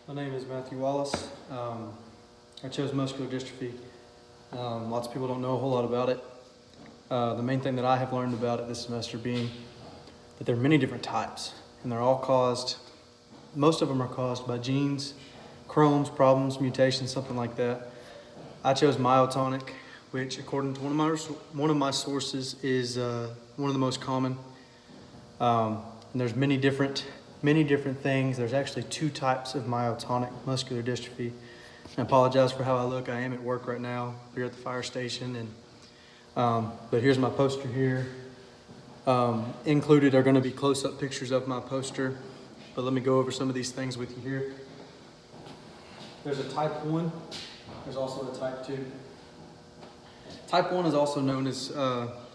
My name is Matthew Wallace. I chose muscular dystrophy. Lots of people don't know a whole lot about it. The main thing that I have learned about it this semester being that there are many different types, and they're all caused, most of them are caused by genes, chromes, problems, mutations, something like that. I chose myotonic, which according to one of my sources is one of the most common. And there's many different things. There's actually two types of myotonic muscular dystrophy. I apologize for how I look. I am at work right now here at the fire station, and but here's my poster here. Included are going to be close-up pictures of my poster, but let me go over some of these things with you here. There's a type 1. There's also a type 2. Type 1 is also known as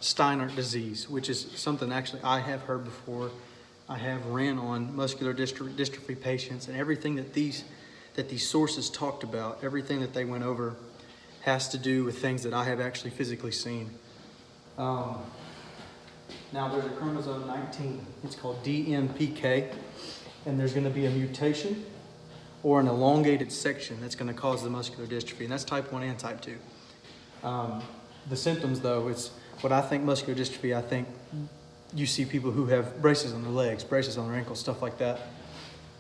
Steinert disease, which is something actually I have heard before. I have ran on muscular dystrophy patients, and everything that these sources talked about, everything that they went over, has to do with things that I have actually physically seen. Now there's a chromosome 19. It's called DMPK, and there's going to be a mutation or an elongated section that's going to cause the muscular dystrophy, and that's type 1 and type 2. The symptoms, though, it's what I think muscular dystrophy, I think you see people who have braces on their legs, braces on their ankles, stuff like that.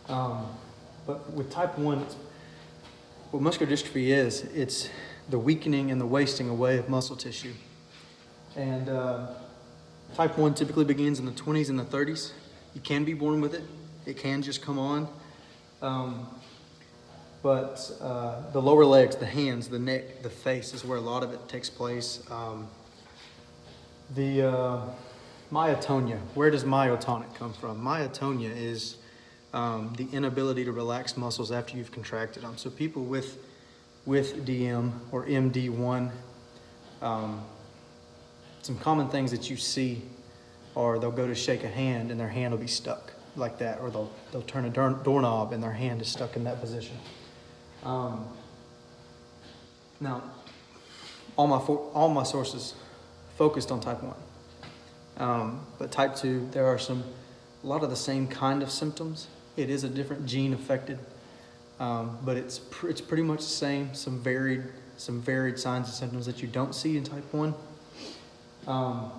But with type 1, what muscular dystrophy is, it's the weakening and the wasting away of muscle tissue. And type 1 typically begins in the 20s and the 30s. You can be born with it. It can just come on. But the lower legs, the hands, the neck, the face is where a lot of it takes place. The myotonia, where does myotonic come from? Myotonia is the inability to relax muscles after you've contracted them. So people with DM or MD1, some common things that you see are they'll go to shake a hand and their hand will be stuck like that, or they'll turn a doorknob and their hand is stuck in that position. Now, all my sources focused on type 1. But type 2, there are a lot of the same kind of symptoms. It is a different gene affected, but it's pretty much the same. Some varied signs and symptoms that you don't see in type 1. But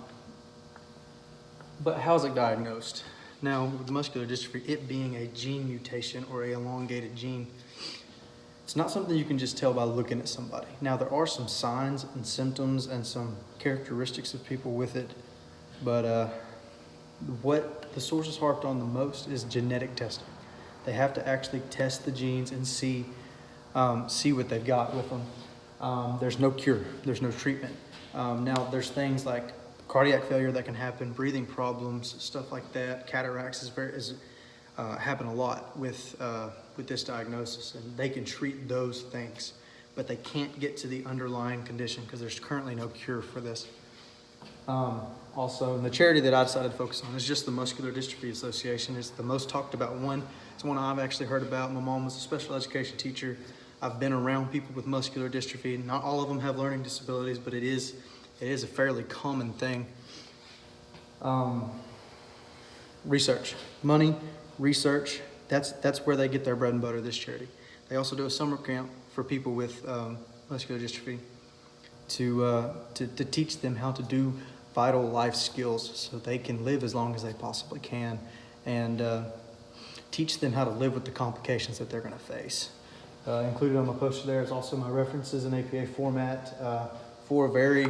how's it diagnosed? Now, with muscular dystrophy, it being a gene mutation or a elongated gene, it's not something you can just tell by looking at somebody. Now, there are some signs and symptoms and some characteristics of people with it, but what the sources harped on the most is genetic testing. They have to actually test the genes and see what they've got with them. There's no cure. There's no treatment. Now, there's things like cardiac failure that can happen, breathing problems, stuff like that. Cataracts happen a lot with this diagnosis, and they can treat those things, but they can't get to the underlying condition because there's currently no cure for this. Also, and the charity that I decided to focus on is just the Muscular Dystrophy Association. It's the most talked about one. It's one I've actually heard about. My mom was a special education teacher. I've been around people with muscular dystrophy. Not all of them have learning disabilities, but it is a fairly common thing. Research, money, research. That's where they get their bread and butter. This charity. They also do a summer camp for people with muscular dystrophy to teach them how to do vital life skills so they can live as long as they possibly can, and teach them how to live with the complications that they're going to face. Included on my poster there is also my references in APA format for very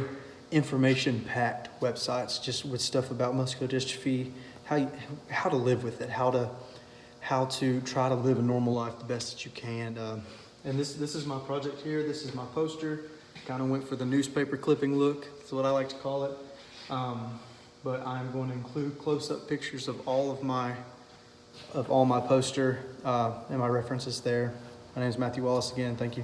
information-packed websites, just with stuff about muscular dystrophy, how to live with it, how to try to live a normal life the best that you can. And this is my project here. This is my poster. Kind of went for the newspaper clipping look. That's what I like to call it. But I'm going to include close-up pictures of all my poster and my references there. My name is Matthew Wallace again. Thank you.